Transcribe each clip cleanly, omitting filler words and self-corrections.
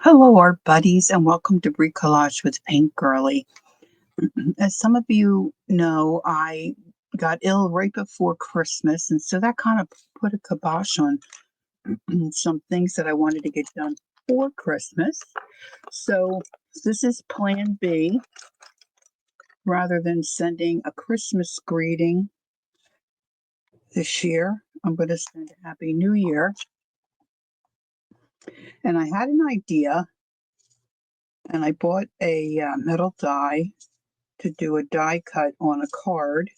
Hello, our buddies, and welcome to Bricolage with Paint Girly. As some of you know, I got ill right before Christmas, and so that kind of put a kibosh on some things that I wanted to get done for Christmas. So this is Plan B. Rather than sending a Christmas greeting this year, I'm going to send a Happy New Year. And I had an idea, and I bought a metal die to do a die cut on a card,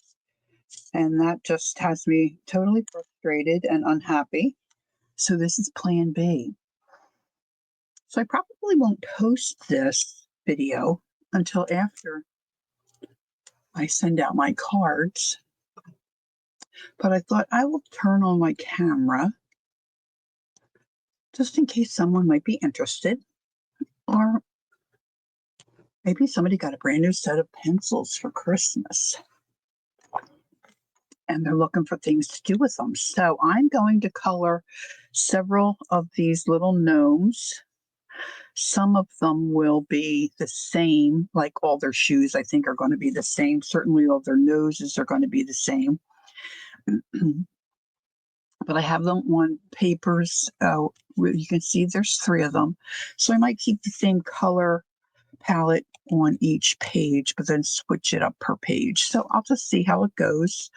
and that just has me totally frustrated and unhappy. So this is Plan B. So I probably won't post this video until after I send out my cards, but I thought I will turn on my camera just in case someone might be interested, or maybe somebody got a brand new set of pencils for Christmas and they're looking for things to do with them. So I'm going to color several of these little gnomes. Some of them will be the same, like all their shoes, I think, are going to be the same. Certainly all their noses are going to be the same. But I have them on papers. You can see there's 3 of them. So I might keep the same color palette on each page, but then switch it up per page. So I'll just see how it goes.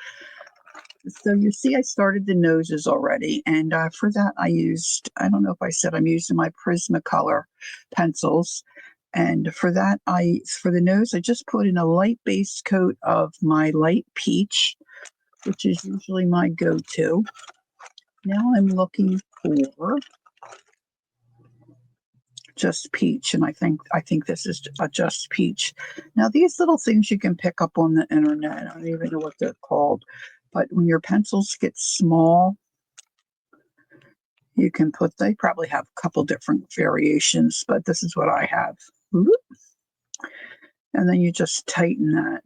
So you see I started the noses already, and for that I used, I don't know if I said I'm using my Prismacolor pencils, and for that for the nose I just put in a light base coat of my light peach, which is usually my go-to. Now I'm looking for just peach, and I think this is a just peach. Now these little things you can pick up on the internet. I don't even know what they're called, but when your pencils get small, you can put, they probably have a couple different variations, but this is what I have. And then you just tighten that.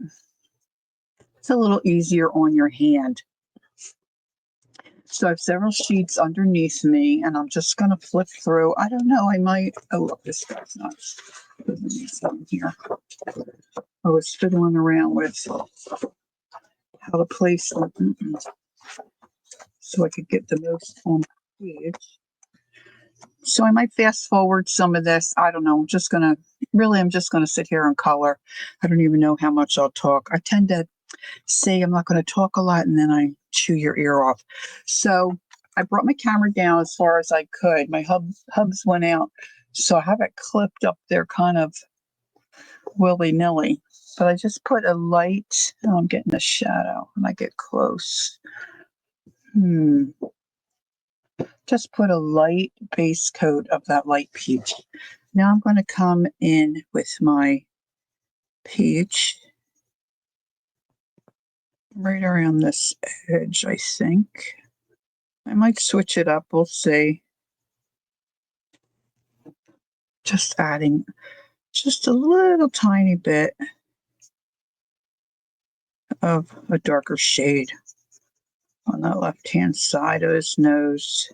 It's a little easier on your hand. So I have several sheets underneath me, and I'm just going to flip through. I don't know, I might, oh, look, this guy's not something here. I was fiddling around with how to place them so I could get the most on the page. So I might fast forward some of this. I don't know. I'm just going to sit here and color. I don't even know how much I'll talk. I tend to say I'm not going to talk a lot, and then I chew your ear off. So I brought my camera down as far as I could. My hubs went out, so I have it clipped up there kind of willy-nilly. But I just put a light, oh, I'm getting a shadow when I get close. Just put a light base coat of that light peach. Now I'm going to come in with my peach right around this edge, I think. I might switch it up, we'll see. Just adding just a little tiny bit of a darker shade on that left-hand side of his nose.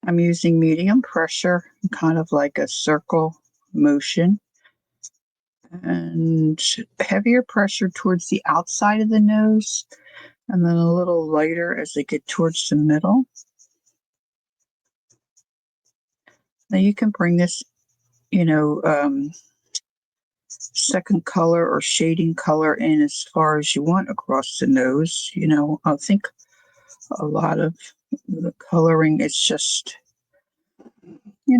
I'm using medium pressure, kind of like a circle motion, and heavier pressure towards the outside of the nose, and then a little lighter as they get towards the middle. Now you can bring this, second color or shading color in as far as you want across the nose. I think a lot of the coloring is just,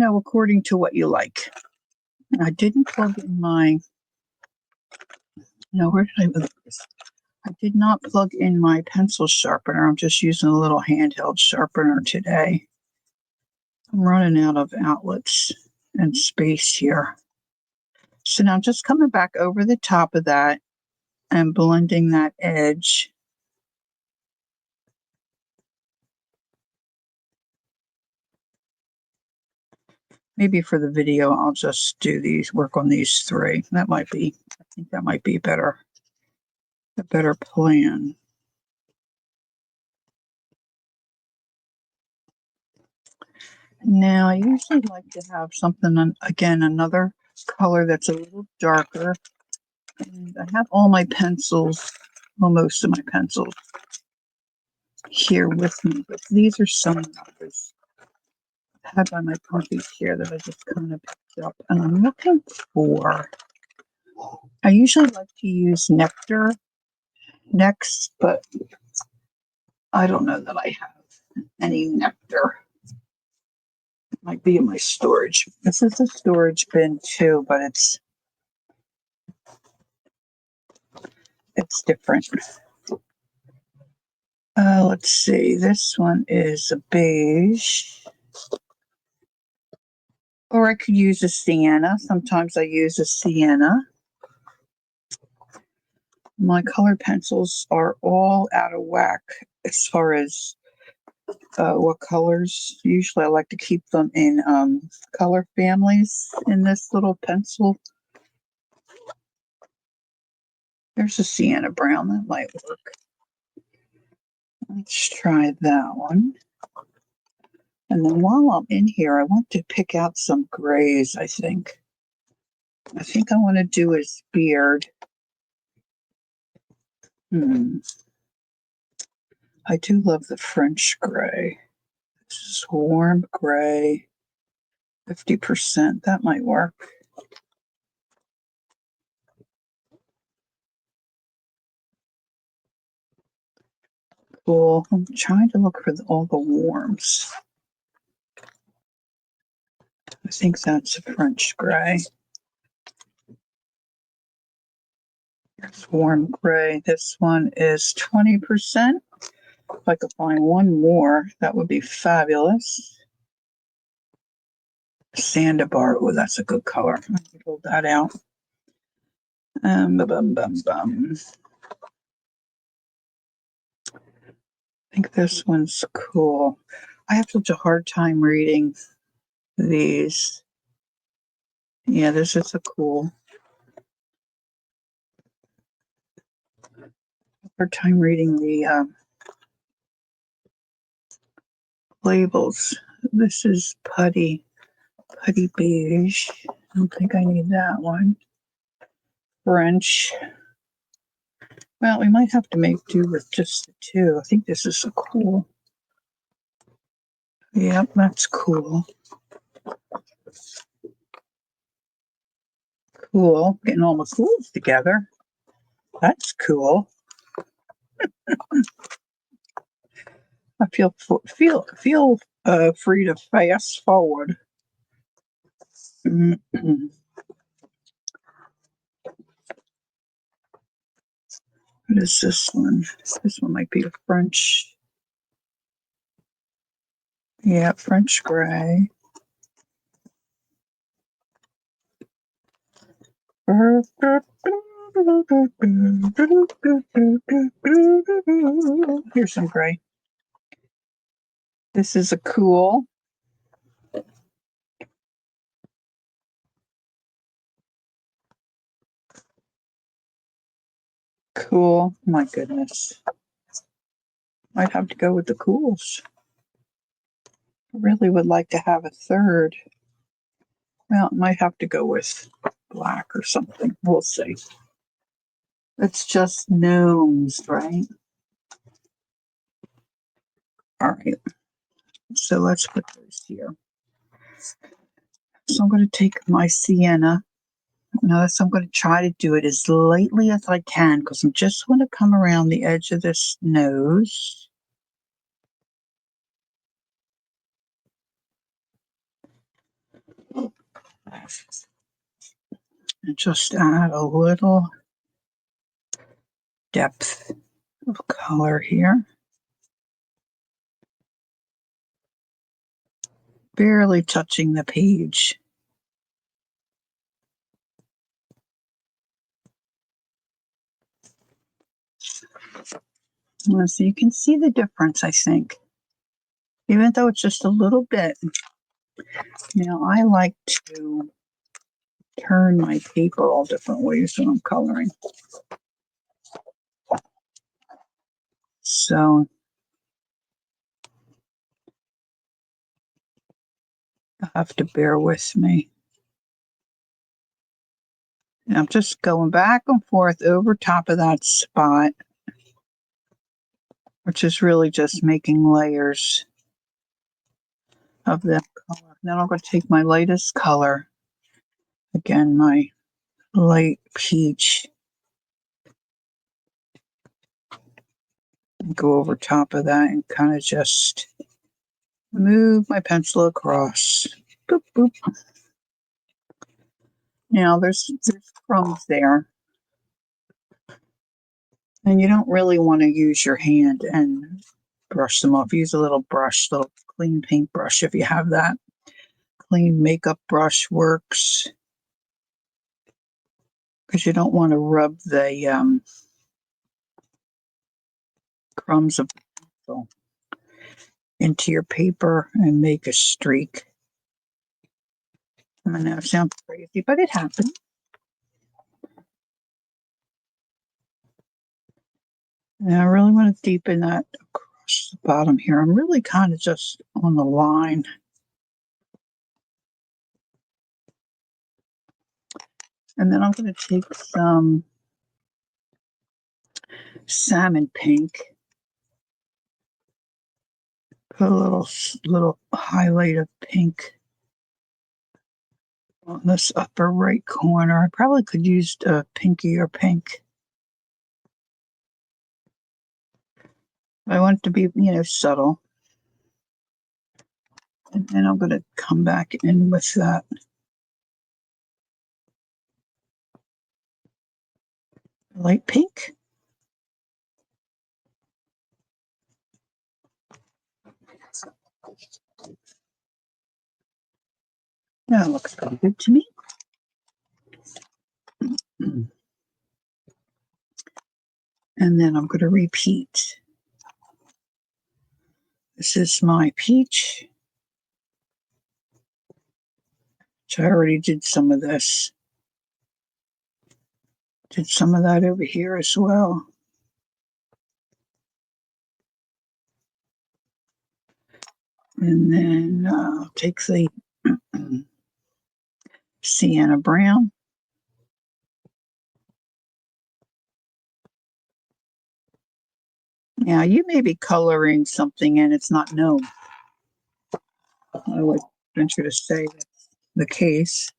according to what you like. I didn't plug in my, where did I move this? I did not plug in my pencil sharpener. I'm just using a little handheld sharpener today. I'm running out of outlets and space here. So now I'm just coming back over the top of that and blending that edge. Maybe for the video, I'll just work on these 3. I think that might be a better plan. Now, I usually like to have something, again, another color that's a little darker. And I have all my pencils, well, most of my pencils here with me, but these are some others I had by my puppies here that I just kind of picked up. And I'm looking for, I usually like to use nectar next, but I don't know that I have any nectar. It might be in my storage. This is a storage bin too, but it's different. Let's see. This one is a beige. Or I could use a sienna. Sometimes I use a sienna. My colored pencils are all out of whack as far as what colors. Usually I like to keep them in color families in this little pencil. There's a sienna brown. That might work. Let's try that one. And then while I'm in here, I want to pick out some grays, I think. I think I want to do his beard. I do love the French gray. This is warm gray, 50%. That might work. Cool. I'm trying to look for all the warms. I think that's a French gray. It's warm gray. This one is 20%. If I could find one more, that would be fabulous. Sandabar. Oh, that's a good color. I can pull that out. Bum, bum, bum. I think this one's cool. I have such a hard time reading these. Yeah, this is a cool. Hard time reading the labels. This is putty beige. I don't think I need that one. French. Well, we might have to make do with just the two. I think this is a cool. Yep, that's cool. Cool. Getting all the cools together. That's cool. I feel free to fast forward. What is this one? This one might be a French. Yeah, French gray. Here's some gray. This is a cool. Cool. My goodness. I'd have to go with the cools. I really would like to have a third. Well, might have to go with black or something. We'll see. It's just gnomes, right? All right. So let's put those here. So I'm going to take my sienna. Notice I'm going to try to do it as lightly as I can because I'm just going to come around the edge of this nose. And just add a little depth of color here. Barely touching the page. So you can see the difference, I think. Even though it's just a little bit. Now, I like to turn my paper all different ways when I'm coloring. So You'll have to bear with me. And I'm just going back and forth over top of that spot, which is really just making layers of that color. Then I'm going to take my lightest color, again, my light peach, and go over top of that and kind of just move my pencil across. Boop, boop. Now there's crumbs there, and you don't really want to use your hand and brush them off. Use a little brush, little clean paintbrush if you have that. Clean makeup brush works, because you don't want to rub the crumbs of pencil into your paper and make a streak. I know it sounds crazy, but it happens. And I really want to deepen that across the bottom here. I'm really kind of just on the line. And then I'm going to take some salmon pink, put a little highlight of pink on this upper right corner. I probably could use a pinkier pink. I want it to be, subtle. And then I'm going to come back in with that light pink. That looks pretty good to me. And then I'm going to repeat. This is my peach, which I already did some of this. Did some of that over here as well. And then I'll take the sienna brown. Now, you may be coloring something and it's not known. I would venture to say that's the case.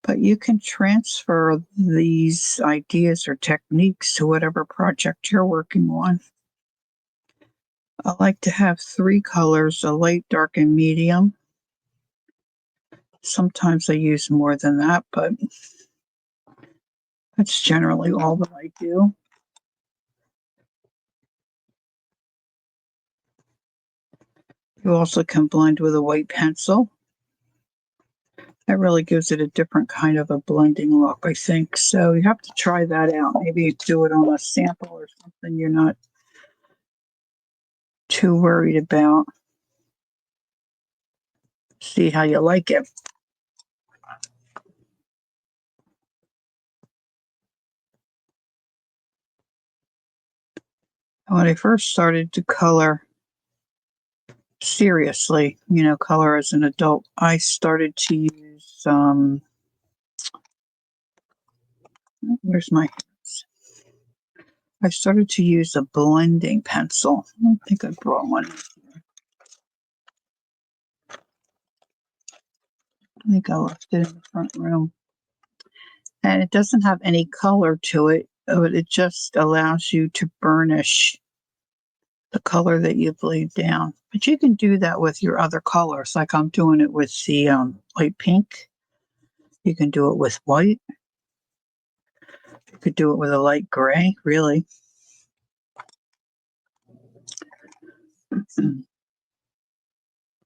But you can transfer these ideas or techniques to whatever project you're working on. I like to have 3 colors, a light, dark, and medium. Sometimes I use more than that, but that's generally all that I do. You also can blend with a white pencil. That really gives it a different kind of a blending look, I think. So you have to try that out. Maybe do it on a sample or something you're not too worried about. See how you like it. When I first started to color seriously, color as an adult, I started to use, where's my hands? I started to use a blending pencil. I don't think I brought one. I think I left it in the front room. And it doesn't have any color to it, but it just allows you to burnish the color that you've laid down. But you can do that with your other colors, like I'm doing it with the light pink. You can do it with white. You could do it with a light gray, really.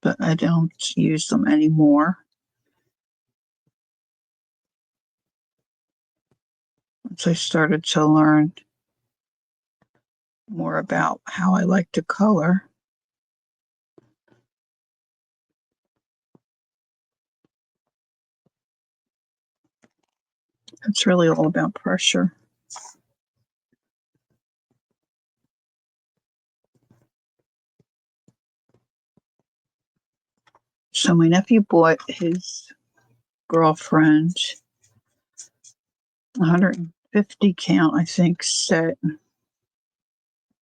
But I don't use them anymore. Once I started to learn more about how I like to color. It's really all about pressure. So my nephew bought his girlfriend 150 count, I think, set.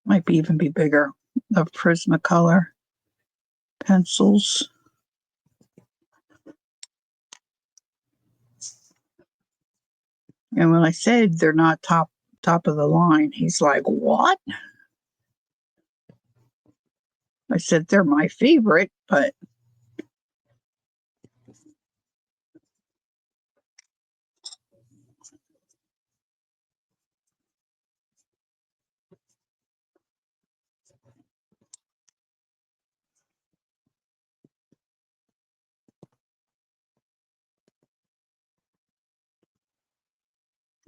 Might be even be bigger, of Prismacolor pencils. And when I said they're not top of the line, he's like, "What?" I said they're my favorite, but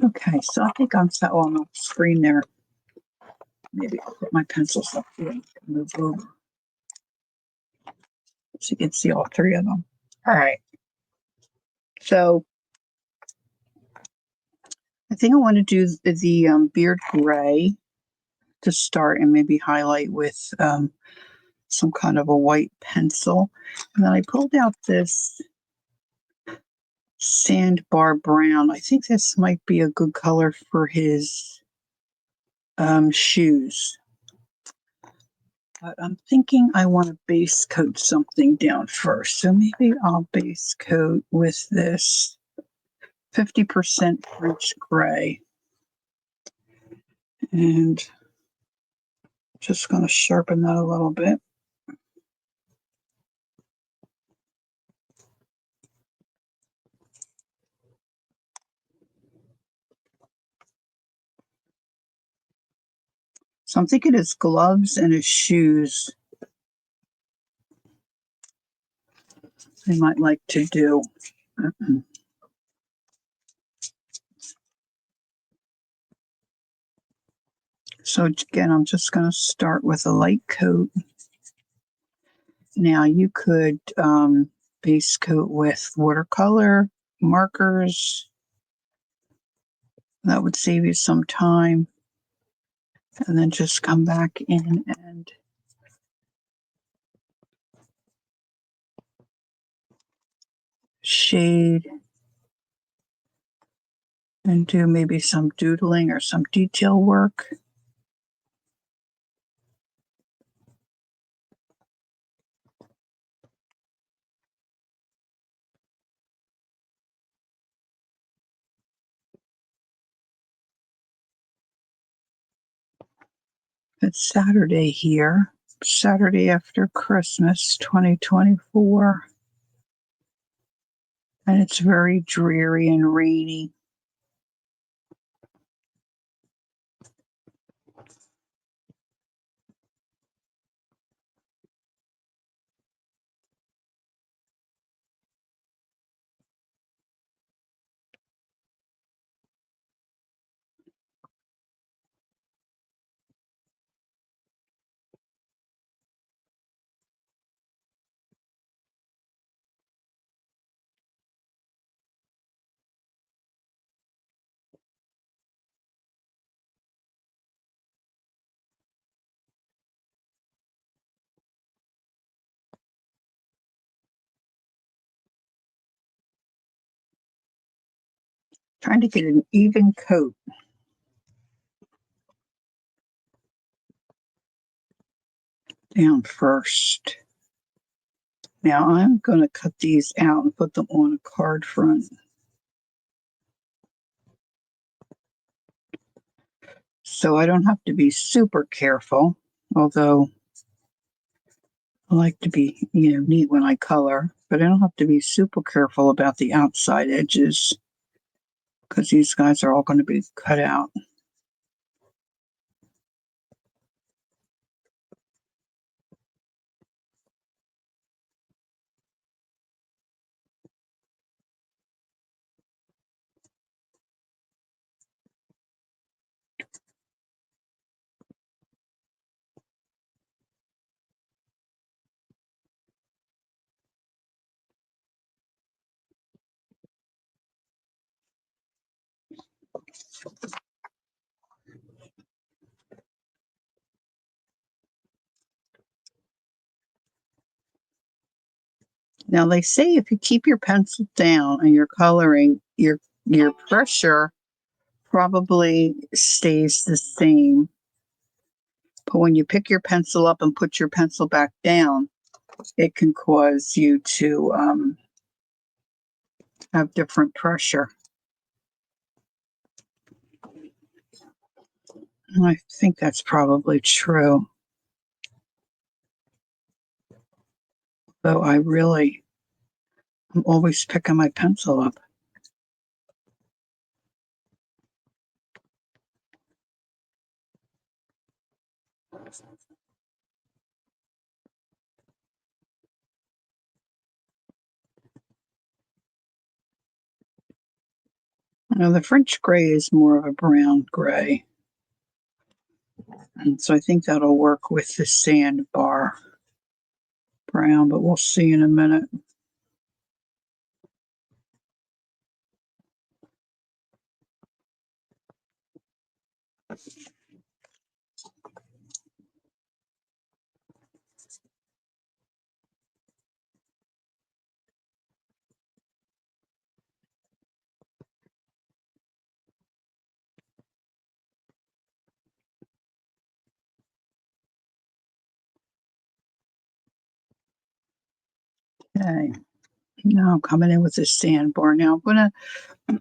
okay. So I think I'm set on the screen there. Maybe I'll put my pencils up here and move over so you can see all three of them. All right. So I think I want to do the beard gray to start and maybe highlight with some kind of a white pencil. And then I pulled out this sandbar brown. I think this might be a good color for his shoes. But I'm thinking I want to base coat something down first. So maybe I'll base coat with this 50% French gray. And just going to sharpen that a little bit. So I'm thinking his gloves and his shoes I might like to do. So again, I'm just going to start with a light coat. Now you could base coat with watercolor, markers. That would save you some time. And then just come back in and shade and do maybe some doodling or some detail work. It's Saturday here, Saturday after Christmas 2024. And it's very dreary and rainy. Trying to get an even coat. Down first. Now I'm going to cut these out and put them on a card front. So I don't have to be super careful, although I like to be, neat when I color, but I don't have to be super careful about the outside edges because these guys are all going to be cut out. Now they say if you keep your pencil down and you're coloring, your pressure probably stays the same. But when you pick your pencil up and put your pencil back down, it can cause you to have different pressure. And I think that's probably true. Though I'm always picking my pencil up. Now the French gray is more of a brown gray. And so I think that'll work with the sandbar brown, but we'll see in a minute. Okay, now I'm coming in with the sandbar. Now I'm going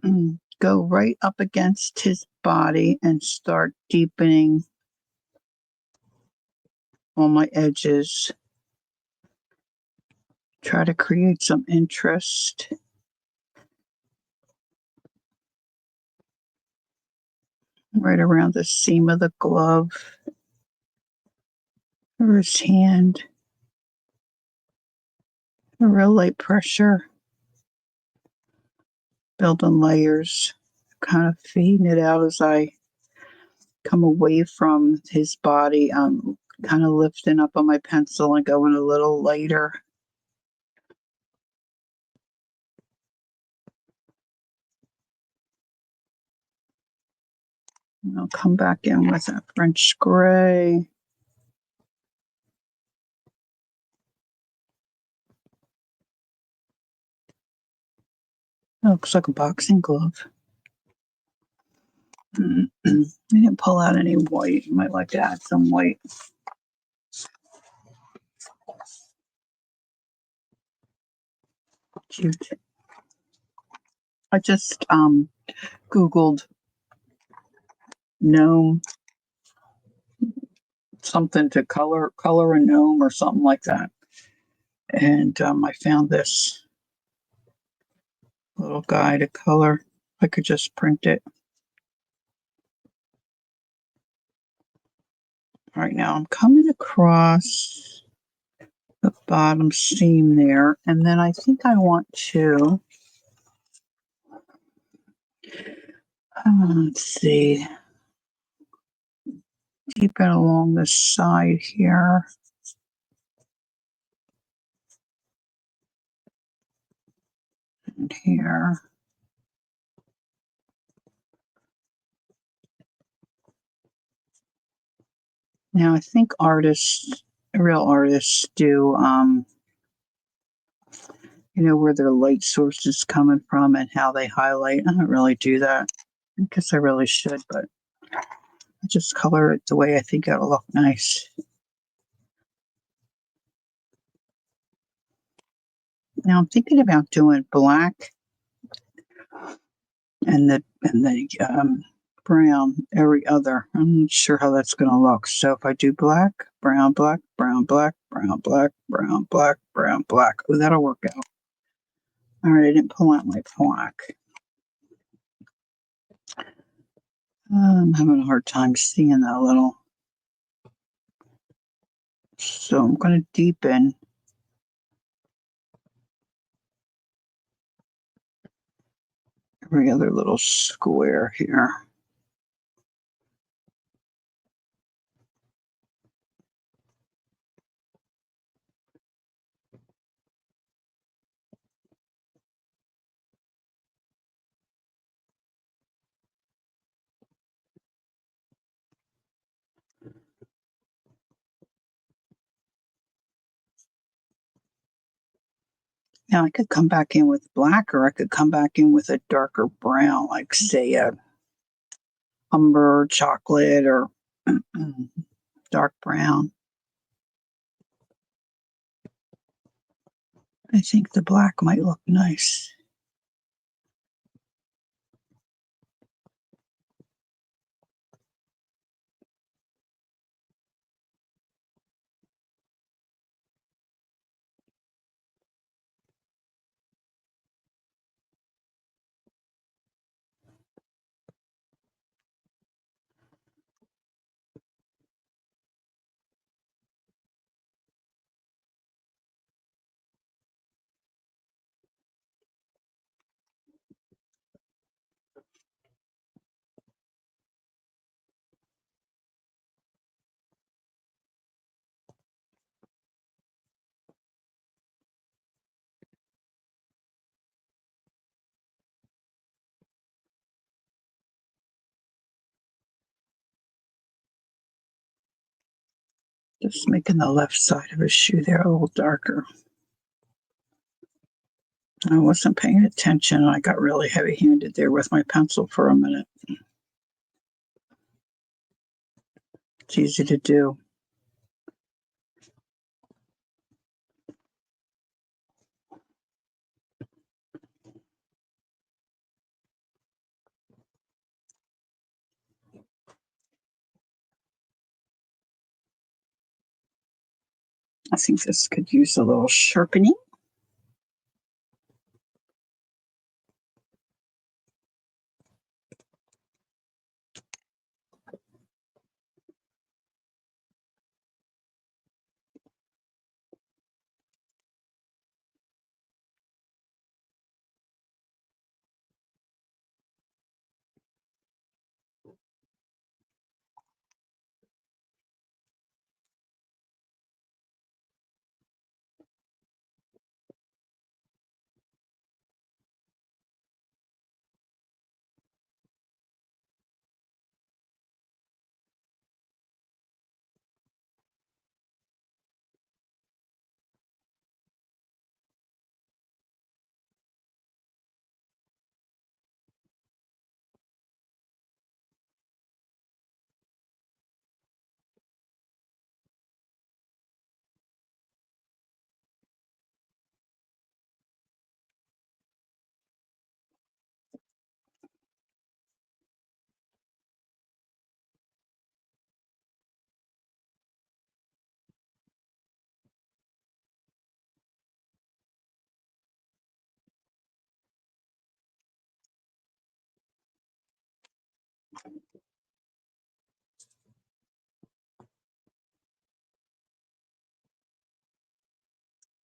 to go right up against his body and start deepening on my edges. Try to create some interest. Right around the seam of the glove or his hand. A real light pressure. Building layers. Kind of fading it out as I come away from his body. I'm kind of lifting up on my pencil and going a little lighter. And I'll come back in with a French gray. It looks like a boxing glove. I didn't pull out any white. You might like to add some white. Cute. I just Googled gnome, something to color a gnome or something like that. And I found this little guy to color. I could just print it. All right, now I'm coming across the bottom seam there, and then I think I want to, let's see, deepen along the side here. And here. Now I think real artists do, where their light source is coming from and how they highlight. I don't really do that. I guess I really should, but I just color it the way I think it'll look nice. Now I'm thinking about doing black and the brown every other. I'm not sure how that's going to look. So if I do black, brown, black, brown, black, brown, black, brown, black, brown, black. Oh, that'll work out. All right, I didn't pull out my black. I'm having a hard time seeing that a little. So I'm going to deepen. Every other little square here. Now I could come back in with black, or I could come back in with a darker brown, like say a umber chocolate or dark brown. I think the black might look nice. Just making the left side of his shoe there a little darker. I wasn't paying attention. I got really heavy-handed there with my pencil for a minute. It's easy to do. I think this could use a little sharpening.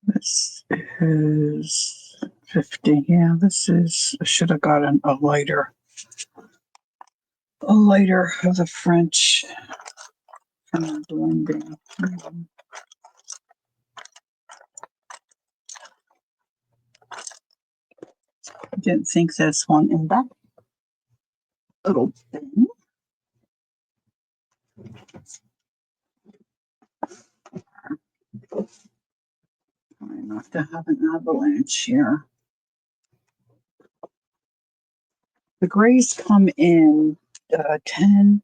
This is 50. Yeah, this is, I should have gotten a lighter of the French from the blending. I didn't think this one in that little bin. Try not to have an avalanche here. The grays come in 10%,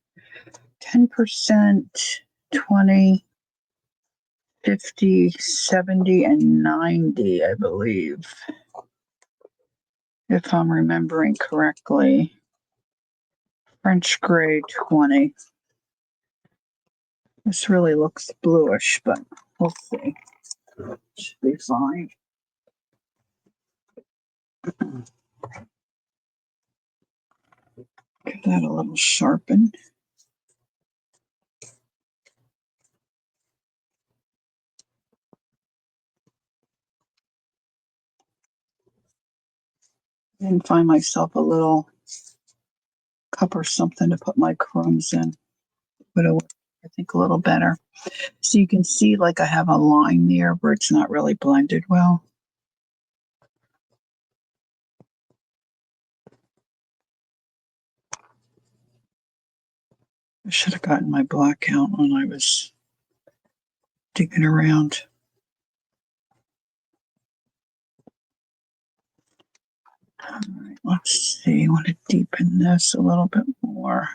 20, 50, 70, and 90, I believe, if I'm remembering correctly. French gray 20. This really looks bluish, but we'll see. Should be fine. Give that a little sharpened. And find myself a little cup or something to put my crumbs in. But I think a little better. So you can see like I have a line there where it's not really blended well. I should have gotten my black out when I was digging around. All right, let's see. I want to deepen this a little bit more.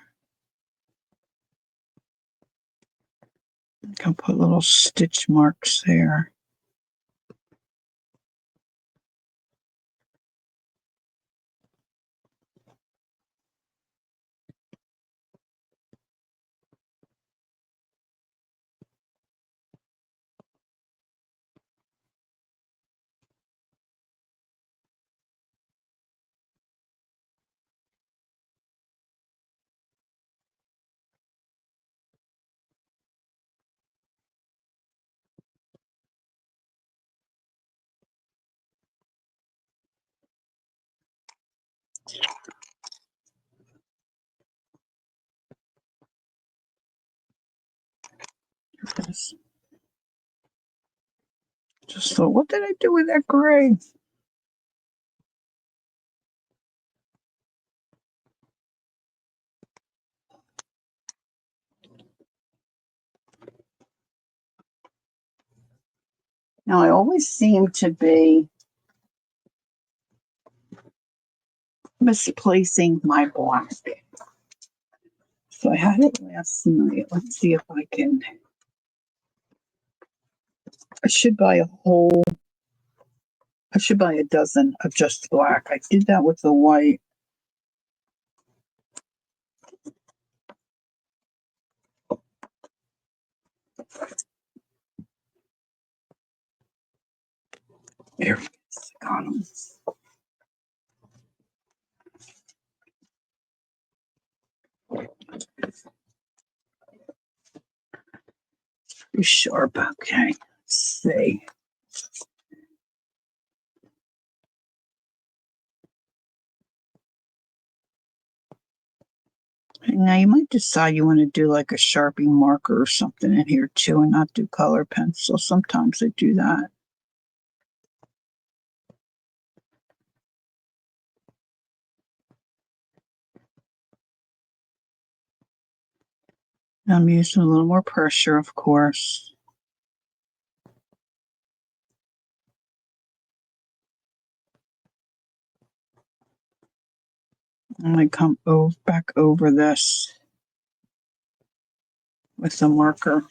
I can put little stitch marks there. Just thought, what did I do with that gray? Now, I always seem to be misplacing my black. So I had it last night. Let's see if I can. I should buy a dozen of just black. I did that with the white. There we go. Got them. Pretty sharp. Okay. Let's see. Now you might decide you want to do like a Sharpie marker or something in here too and not do color pencil. Sometimes I do that. I'm using a little more pressure, of course. I'm going to come back over this with a marker.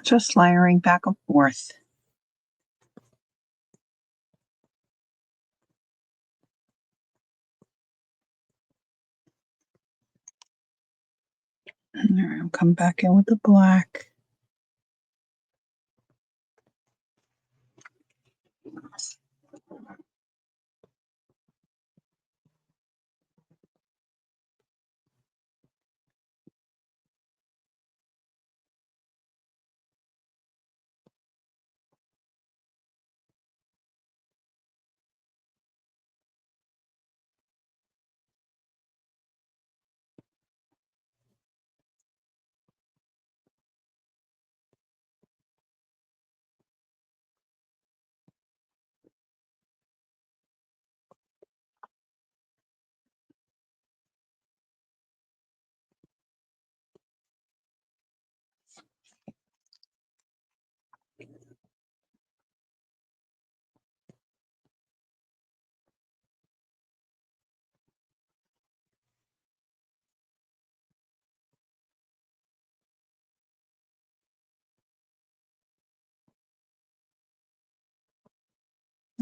Just layering back and forth. And there, I'll come back in with the black.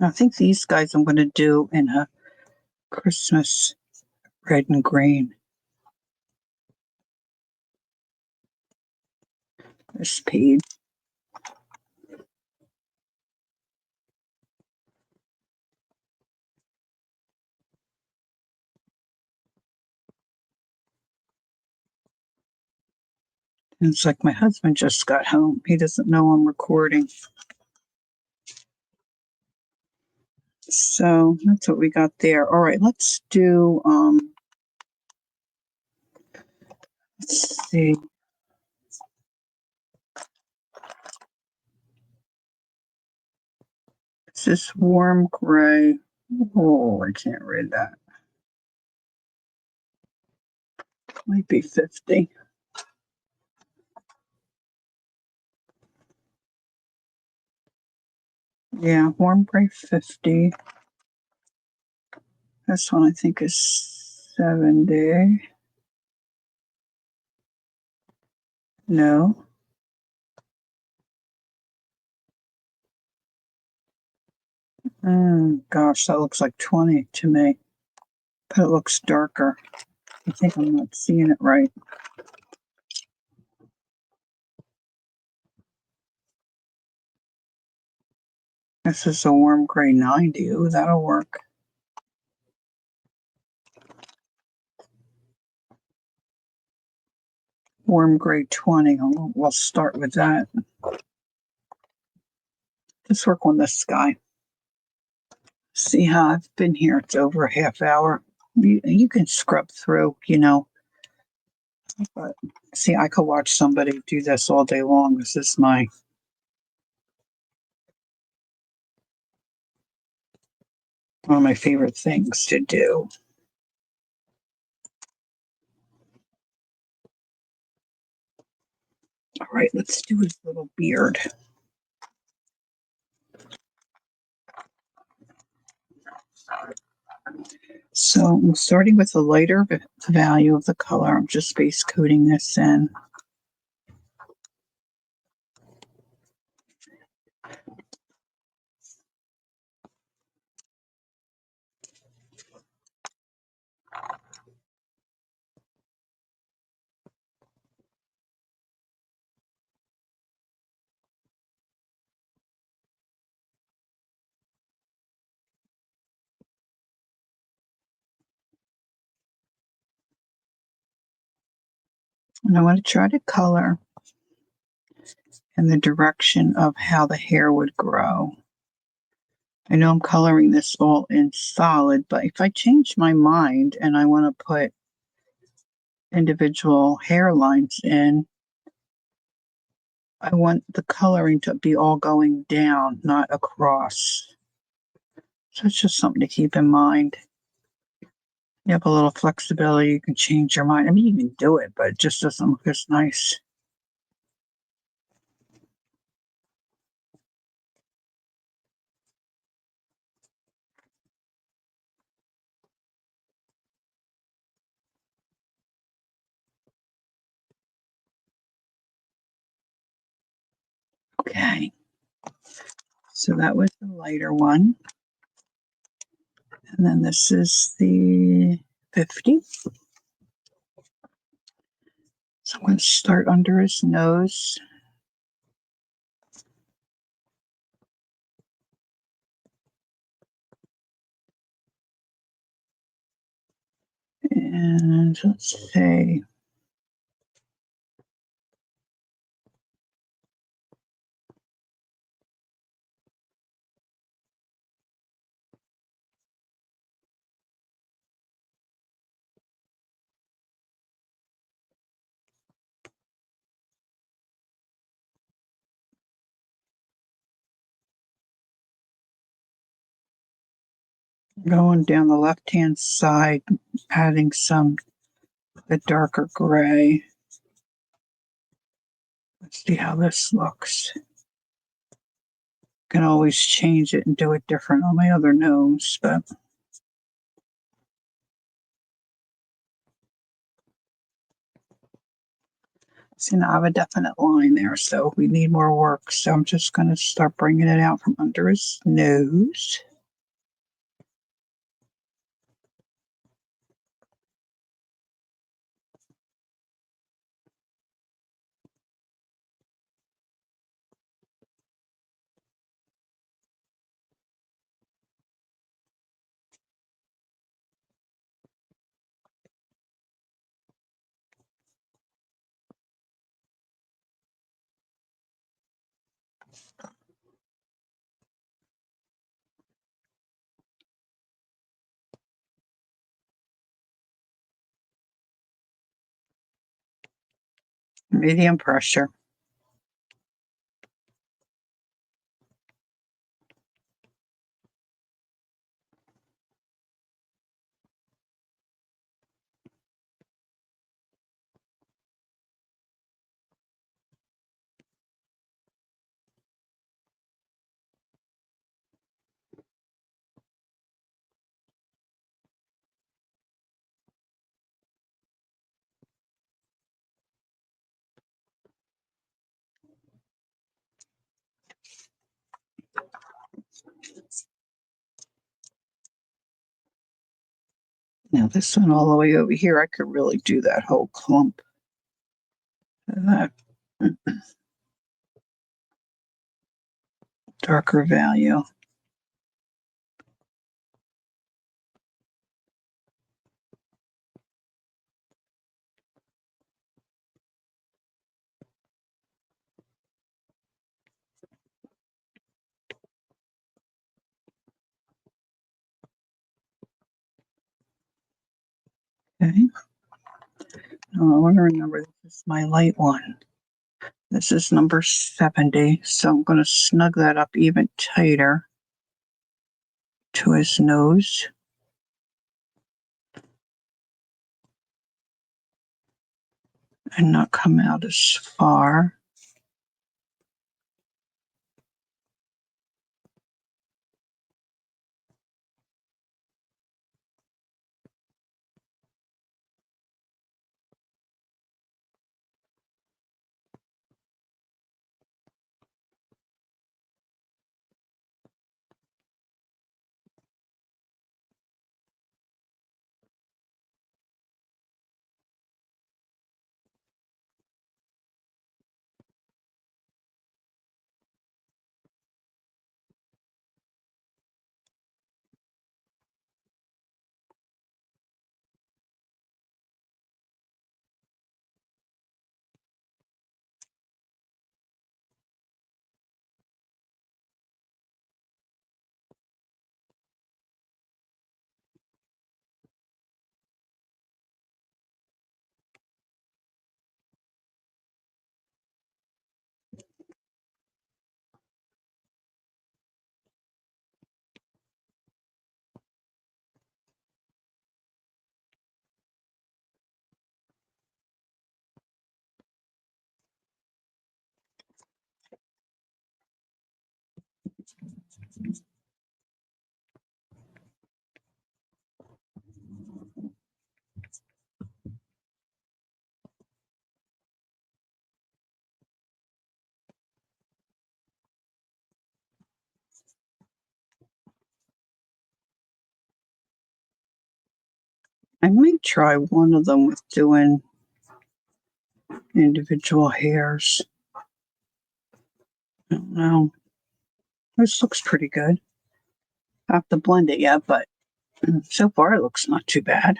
I think these guys I'm going to do in a Christmas red and green. This page. And it's like my husband just got home. He doesn't know I'm recording. So that's what we got there. All right, let's do, let's see. Is this warm gray? Oh, I can't read that. Might be 50. Yeah, warm gray 50. This one I think is 70. No. Gosh, that looks like 20 to me. But it looks darker. I think I'm not seeing it right. This is a warm gray 90. Ooh, that'll work. Warm gray 20. We'll start with that. Let's work on this guy. See how I've been here. It's over a half hour. You can scrub through, but see, I could watch somebody do this all day long. This is one of my favorite things to do. All right, let's do his little beard. So I'm starting with the lighter value of the color. I'm just base coating this in. And I want to try to color in the direction of how the hair would grow. I know I'm coloring this all in solid, but if I change my mind and I want to put individual hairlines in, I want the coloring to be all going down, not across. So it's just something to keep in mind. You have a little flexibility. You can change your mind. I mean, you can do it, but it just doesn't look as nice. Okay. So that was the lighter one. And then this is the 50. So I'm going to start under his nose. And let's say going down the left-hand side, adding some the darker gray. Let's see how this looks. Can always change it and do it different on my other nose, but see, now I have a definite line there, so we need more work. So I'm just going to start bringing it out from under his nose. Medium pressure. Now this one all the way over here, I could really do that whole clump. That darker value. Okay. Now I want to remember this is my light one. This is number 70, so I'm going to snug that up even tighter to his nose. And not come out as far. I might try one of them with doing individual hairs. I don't know. This looks pretty good. I have to blend it yet, but so far it looks not too bad.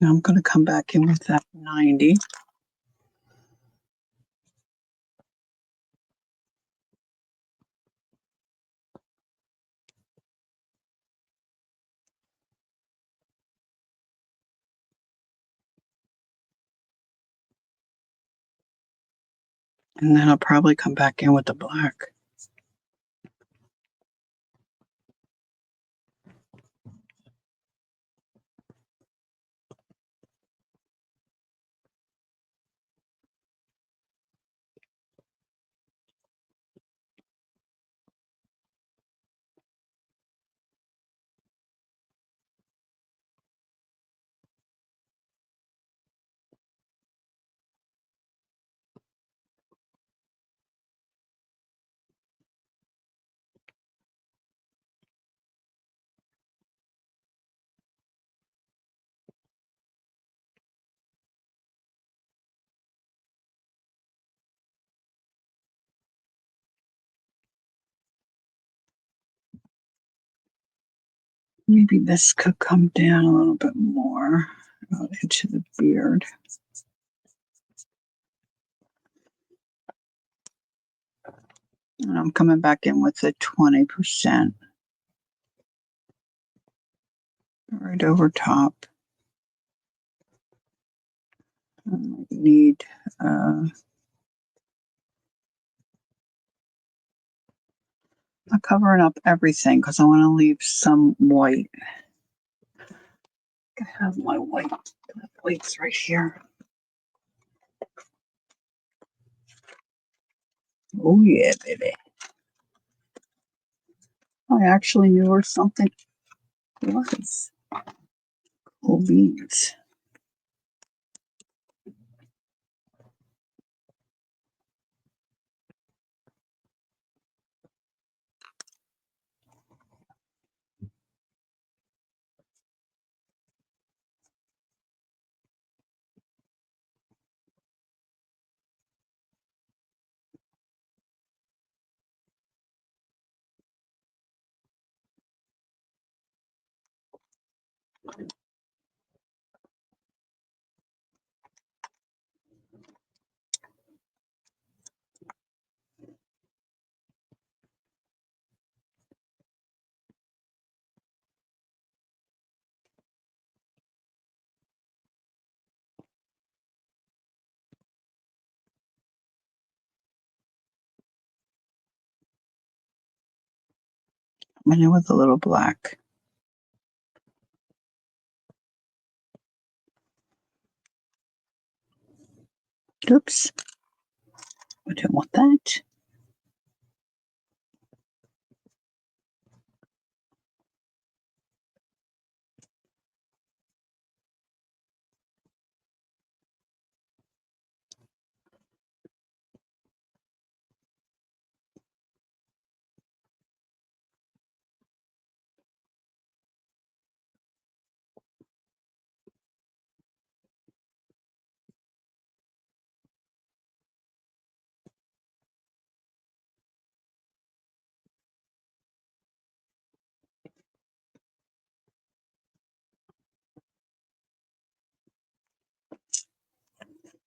Now I'm going to come back in with that 90. And then I'll probably come back in with the black. Maybe this could come down a little bit more into the beard. And I'm coming back in with the 20% right over top. I might need I'm covering up everything because I want to leave some white. I have my whites right here. Oh yeah, baby. I actually knew where something was. Cool beans. I know with a little black. Oops. I don't want that.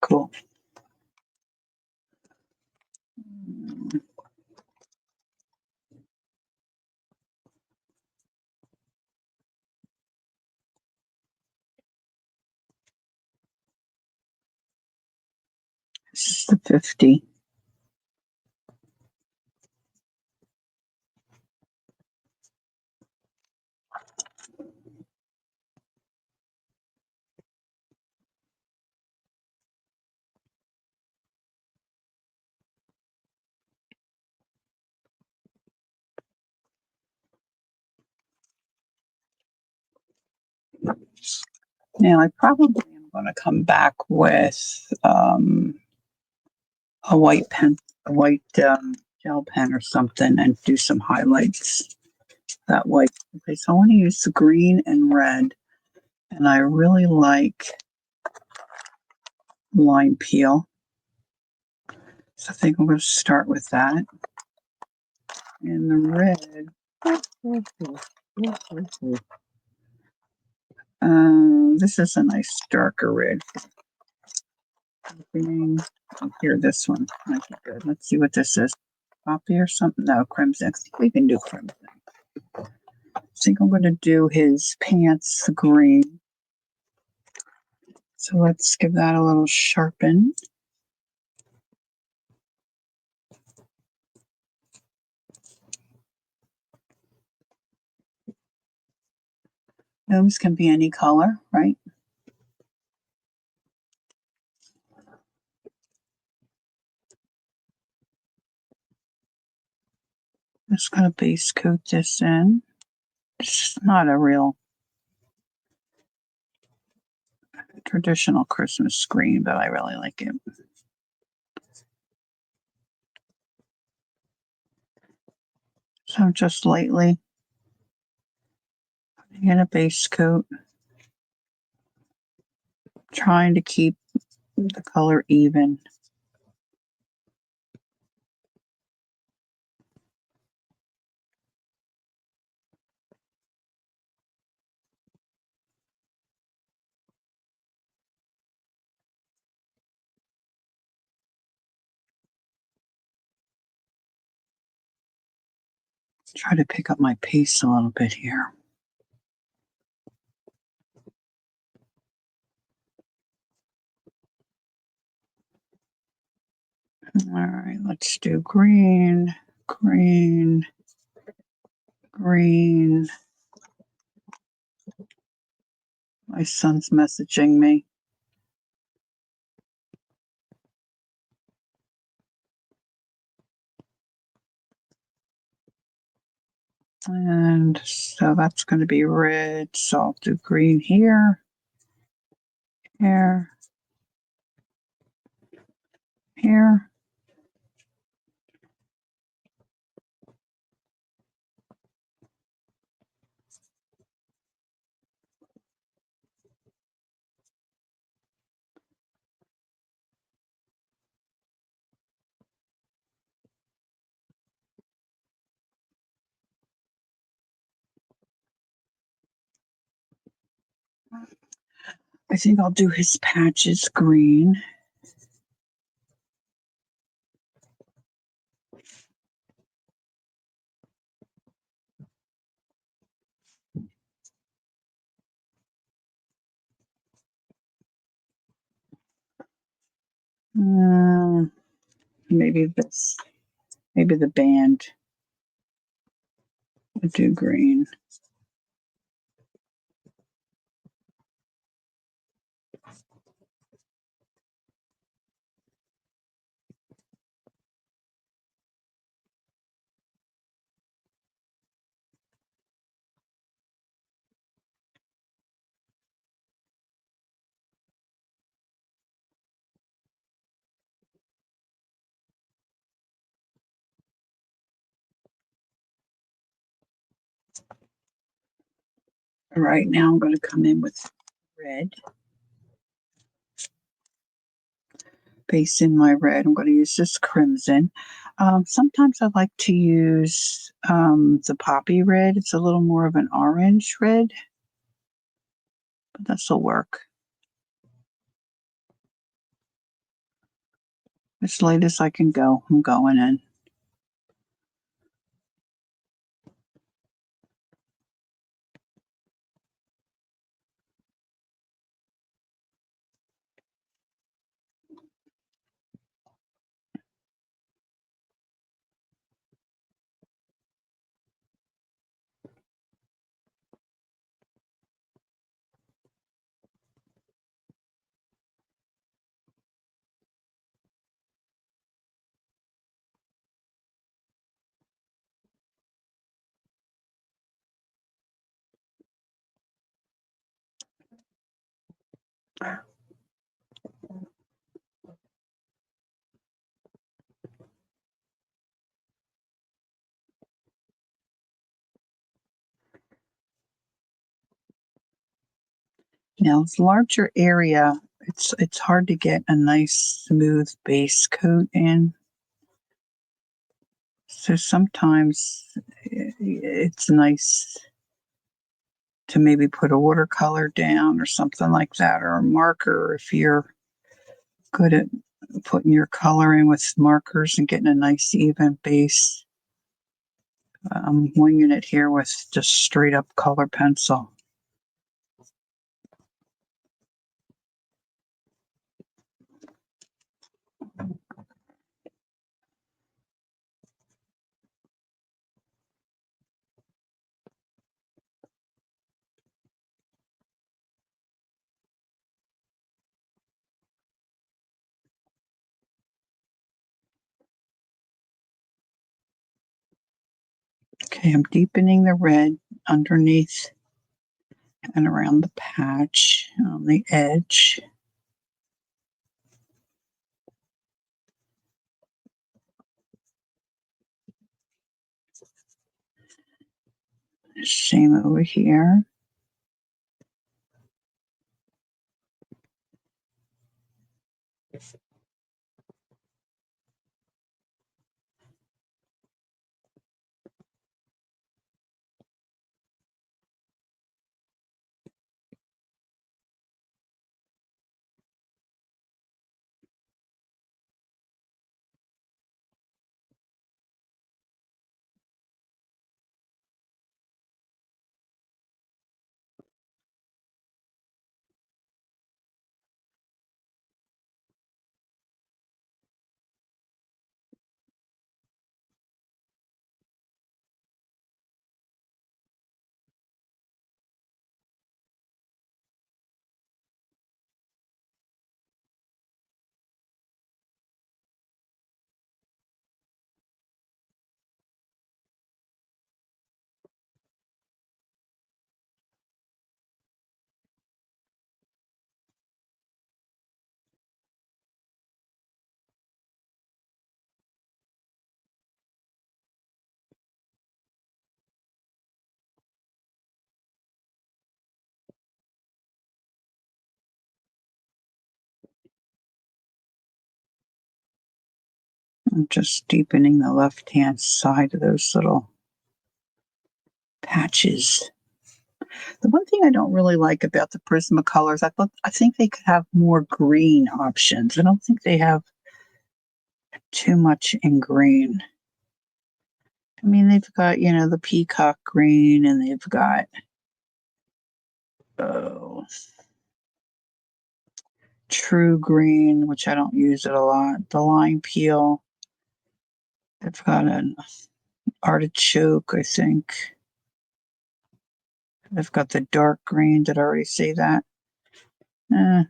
Cool. This is the 50. Now I probably am going to come back with a white pen, a white gel pen or something, and do some highlights that way. Okay, so I want to use the green and red, and I really like lime peel. So I think I'm going to start with that. And the red. This is a nice darker red. Here, this one might be good. Let's see what this is. Poppy or something? No, crimson. I think we can do crimson. I think I'm going to do his pants green. So let's give that a little sharpen. Gnomes can be any color, right? Just going to base coat this in. It's not a real traditional Christmas green, but I really like it. So just lightly putting in a base coat, trying to keep the color even. Try to pick up my pace a little bit here. All right, let's do green, green, green. My son's messaging me. And so that's going to be red. So I'll do green here, here, here. I think I'll do his patches green. Maybe this, maybe the band would do green. All right, now I'm going to come in with red. Base in my red. I'm going to use this crimson. Sometimes I like to use the poppy red. It's a little more of an orange red, but this will work. As light as I can go, I'm going in. Now, this larger area, it's hard to get a nice smooth base coat in. So sometimes it's nice to maybe put a watercolor down or something like that, or a marker if you're good at putting your color in with markers and getting a nice even base. I'm winging it here with just straight up color pencil. Okay, I'm deepening the red underneath and around the patch on the edge. Same over here. I'm just deepening the left-hand side of those little patches. The one thing I don't really like about the Prismacolors, I think they could have more green options. I don't think they have too much in green. I mean, they've got, the peacock green, and they've got, oh, true green, which I don't use it a lot. The lime peel. They've got an artichoke, I think. They've got the dark green. Did I already say that? For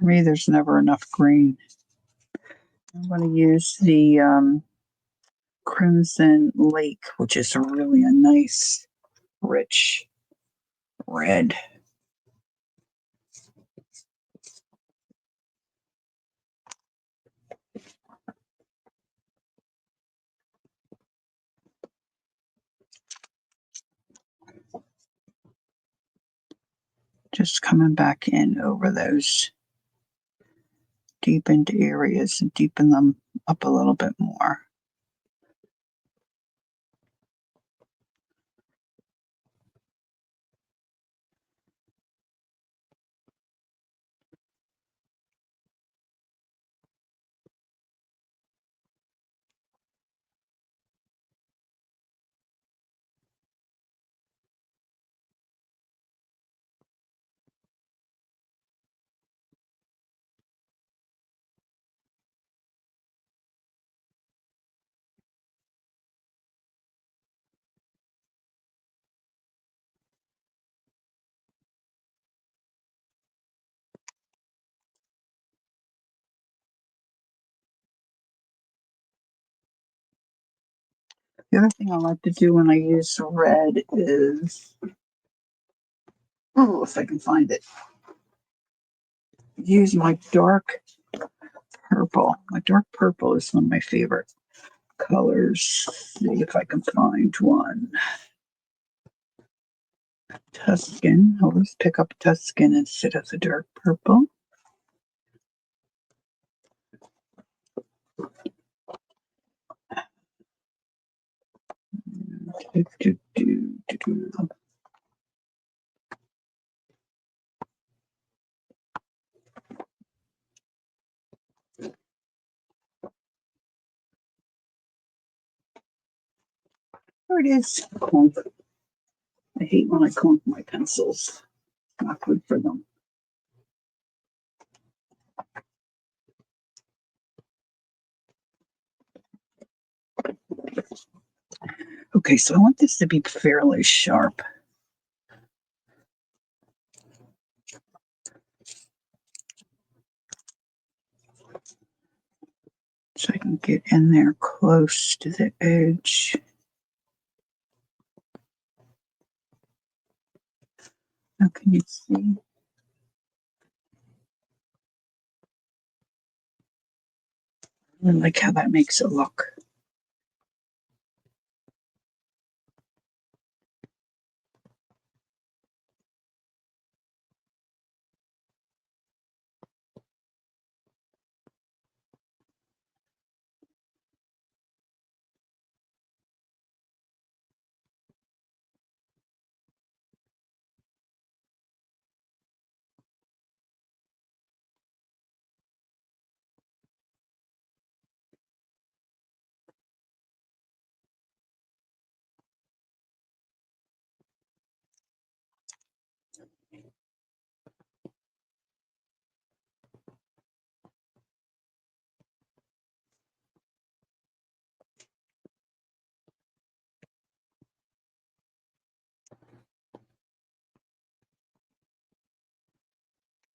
me, there's never enough green. I'm going to use the Crimson Lake, which is really a nice, rich red. Just coming back in over those deepened areas and deepen them up a little bit more. The other thing I like to do when I use red is, oh, if I can find it, use my dark purple. My dark purple is one of my favorite colors. See if I can find one. Tuscan. I'll just pick up Tuscan instead of the dark purple. There it is. Clunk. I hate when I clunk my pencils. Not good for them. Okay, so I want this to be fairly sharp. So I can get in there close to the edge. Now can you see? I like how that makes it look.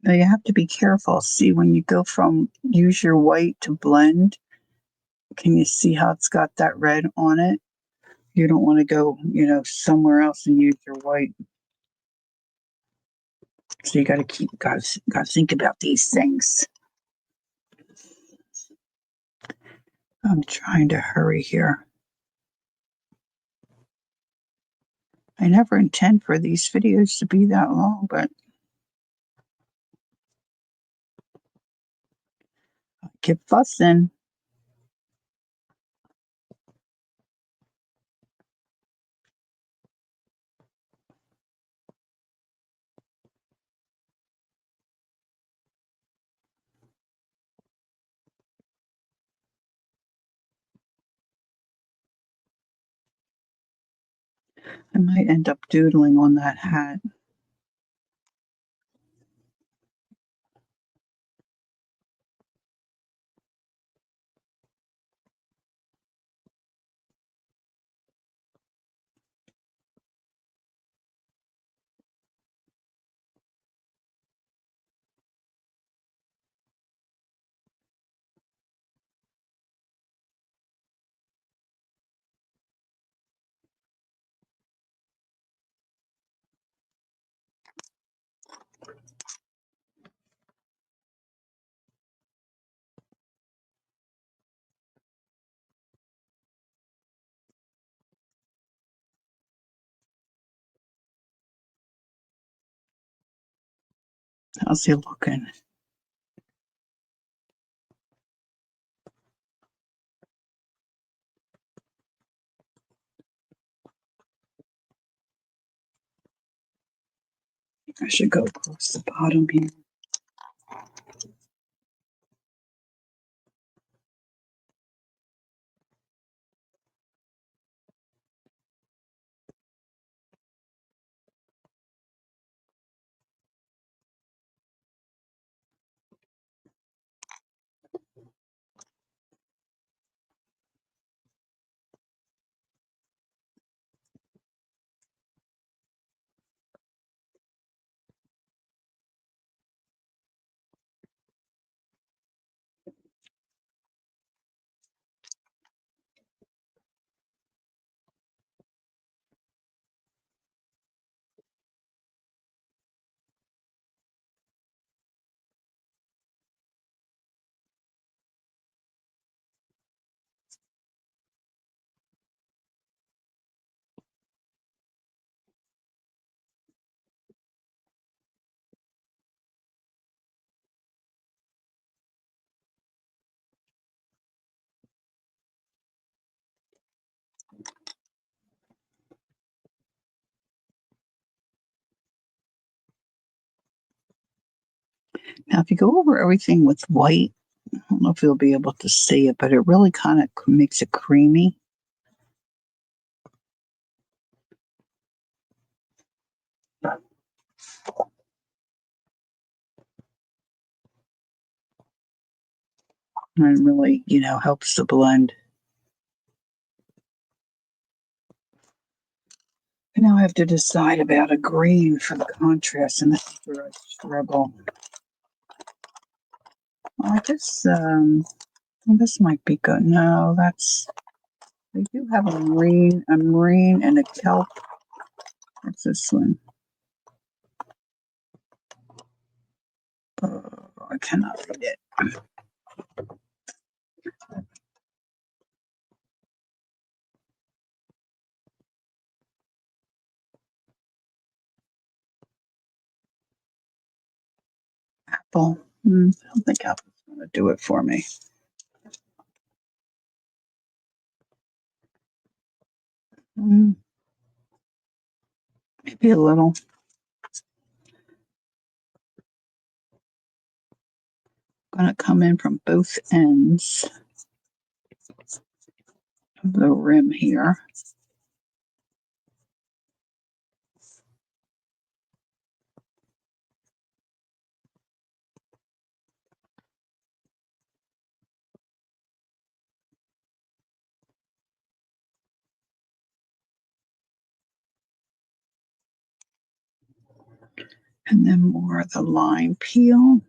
Now you have to be careful. See, when you go from use your white to blend, can you see how it's got that red on it? You don't want to go, somewhere else and use your white. So you got to think about these things. I'm trying to hurry here. I never intend for these videos to be that long, but Keep fussing. I might end up doodling on that hat. How's he looking? I should go across the bottom here. Now, if you go over everything with white, I don't know if you'll be able to see it, but it really kind of makes it creamy. And it really, helps the blend. And now I have to decide about a green for the contrast, and this is where I struggle. I guess this might be good. No, they do have a marine, and a kelp. What's this one? I cannot read it. Apple. I don't think Apple's going to do it for me. Maybe a little. Going to come in from both ends of the rim here. And then more of the lime peel.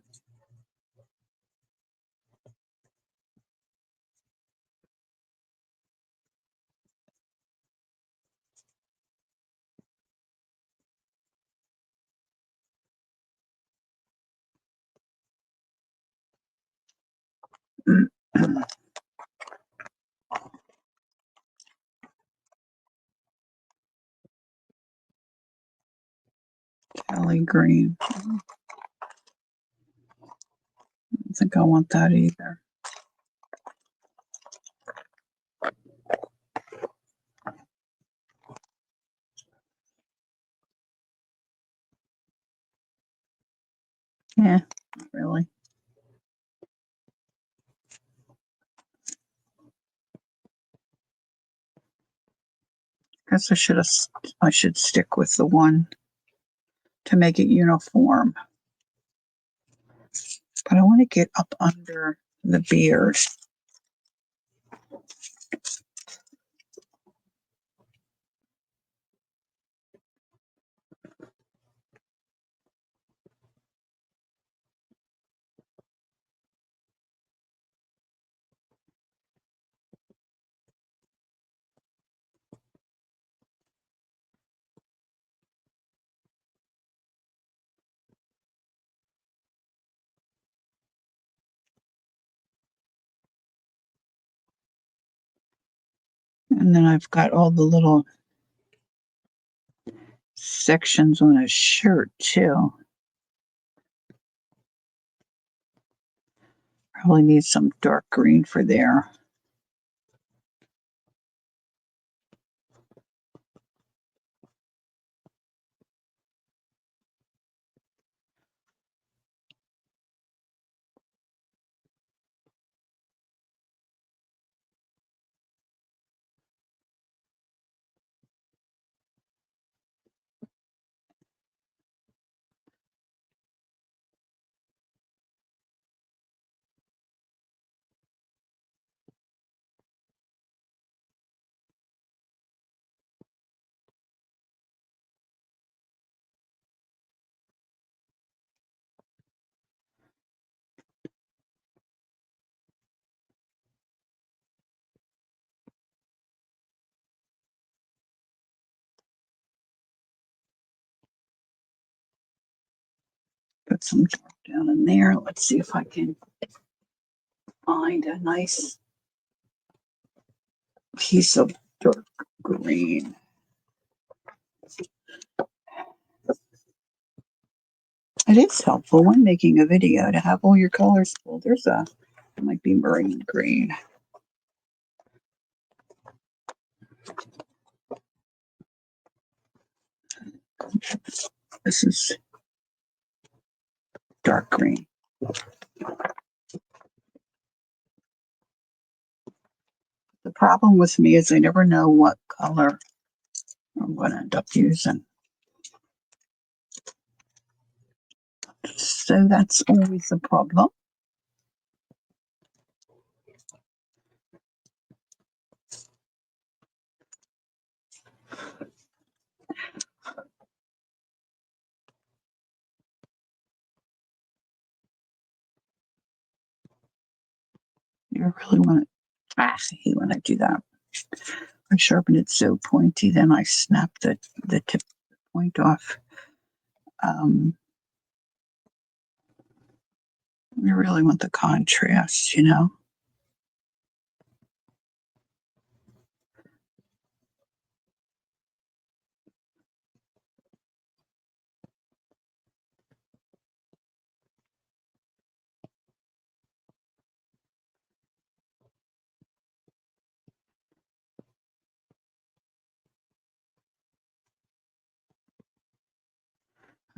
Kelly green. I don't think I want that either. Yeah, not really. Guess I should stick with the one to make it uniform. But I want to get up under the beard. And then I've got all the little sections on his shirt too. Probably need some dark green for there. Put some dark down in there. Let's see if I can find a nice piece of dark green. It is helpful when making a video to have all your colors full. It might be marine green. This is dark green. The problem with me is I never know what color I'm going to end up using. So that's always a problem. You really want to, I hate when I do that. I sharpen it so pointy, then I snap the tip point off. You really want the contrast, you know?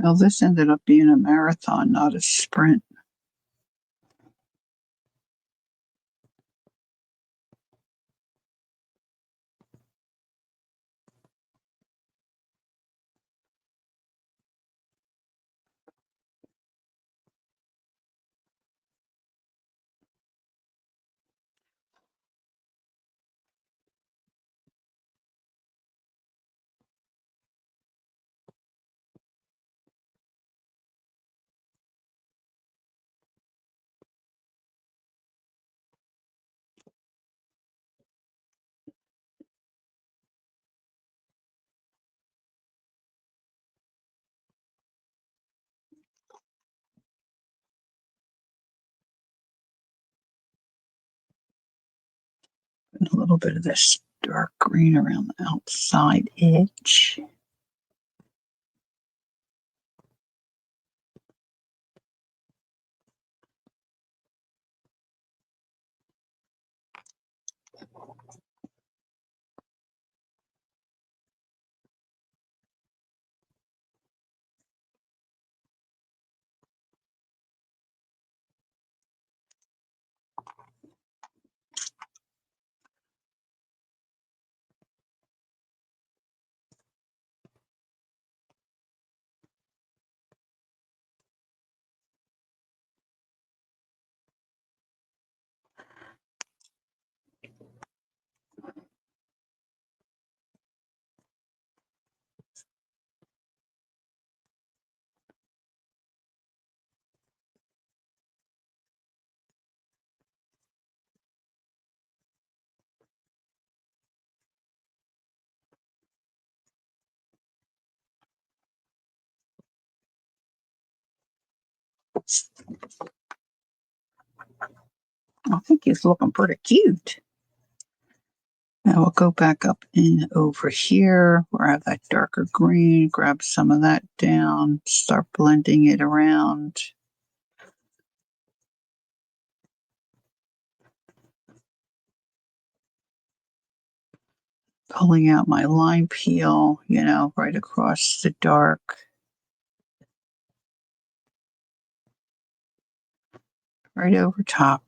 Well, this ended up being a marathon, not a sprint. And a little bit of this dark green around the outside edge. I think he's looking pretty cute. Now we'll go back up in over here where I have that darker green, grab some of that down, start blending it around. Pulling out my line peel, right across the dark. Right over top.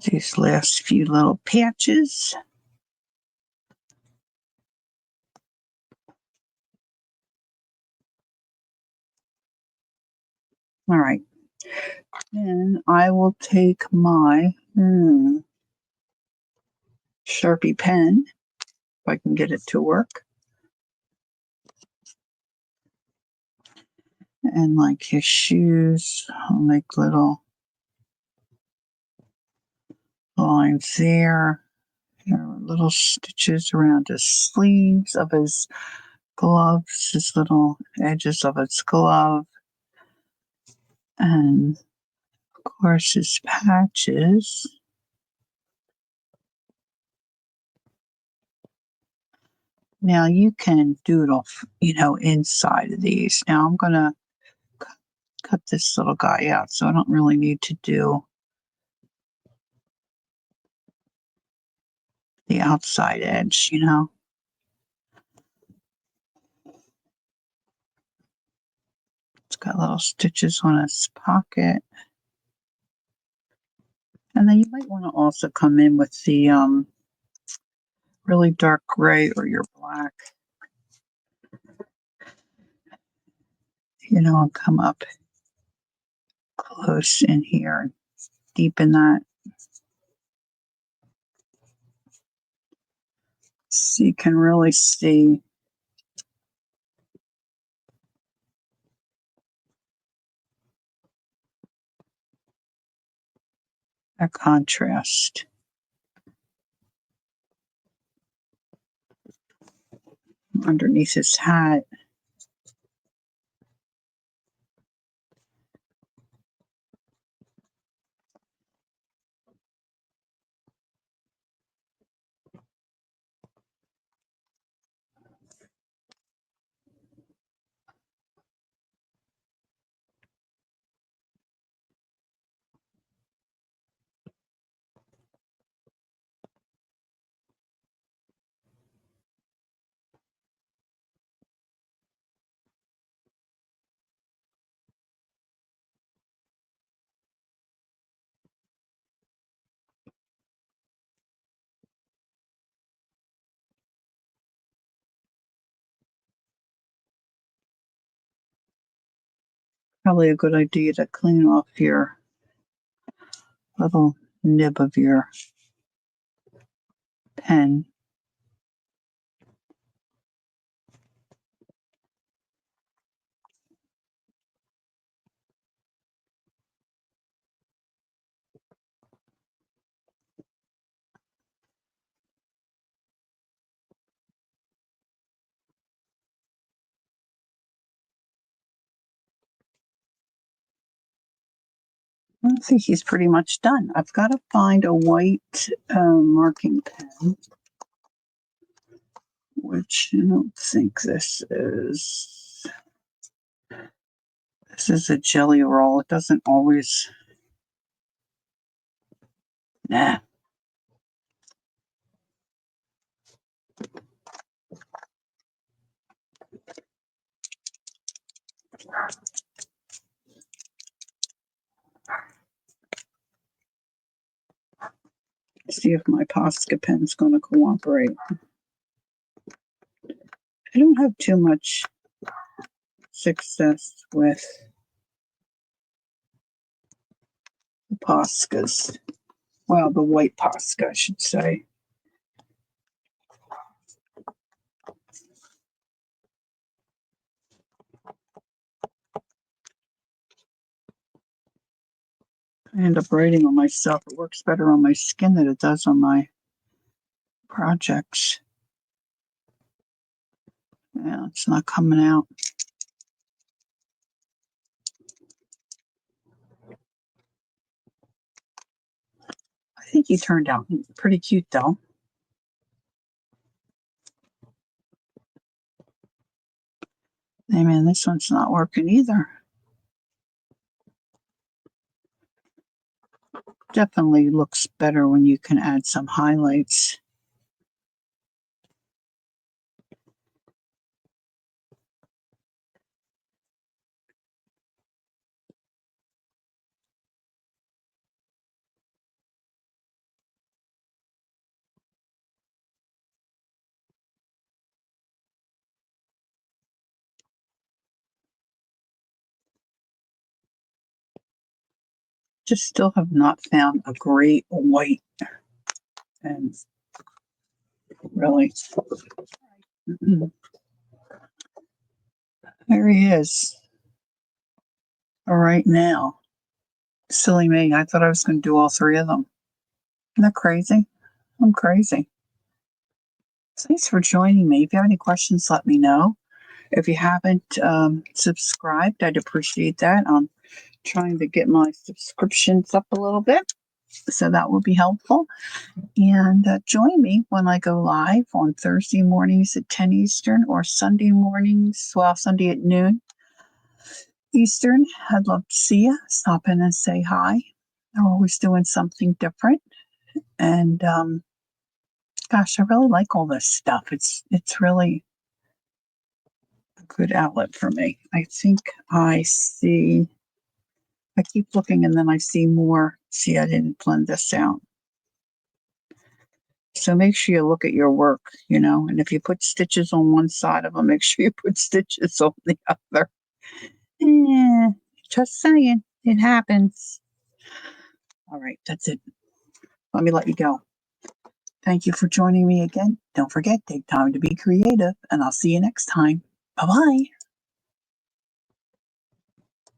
These last few little patches. All right. Then I will take my Sharpie pen, if I can get it to work. And like his shoes, I'll make little lines there. There are little stitches around his sleeves of his gloves, his little edges of his glove. And of course his patches. Now you can doodle, inside of these. Now I'm going to cut this little guy out, so I don't really need to do the outside edge, It's got little stitches on its pocket. And then you might want to also come in with the really dark gray or your black, and come up close in here and deepen that. So you can really see a contrast. Underneath his hat. Probably a good idea to clean off your little nib of your pen. I think he's pretty much done. I've got to find a white marking pen, which I don't think this is. This is a Jelly Roll. It doesn't always. Nah. See if my Posca pen's going to cooperate. I don't have too much success with the Poscas. Well, the white Posca, I should say. I end up writing on myself. It works better on my skin than it does on my projects. Yeah, it's not coming out. I think he turned out pretty cute, though. Hey, man, this one's not working either. Definitely looks better when you can add some highlights. Just still have not found a great white. And really, there he is. All right now. Silly me. I thought I was going to do all three of them. Isn't that crazy? I'm crazy. Thanks for joining me. If you have any questions, let me know. If you haven't subscribed, I'd appreciate that. I'm trying to get my subscriptions up a little bit, so that will be helpful. And join me when I go live on Thursday mornings at 10 Eastern or Sunday mornings, Sunday at noon Eastern. I'd love to see you. Stop in and say hi. I'm always doing something different. And gosh, I really like all this stuff. It's really a good outlet for me. I think I see, I keep looking and then I see more. See, I didn't blend this out. So make sure you look at your work, and if you put stitches on one side of them, make sure you put stitches on the other. Yeah, just saying, it happens. All right, that's it. Let me let you go. Thank you for joining me again. Don't forget, take time to be creative, and I'll see you next time. Bye-bye.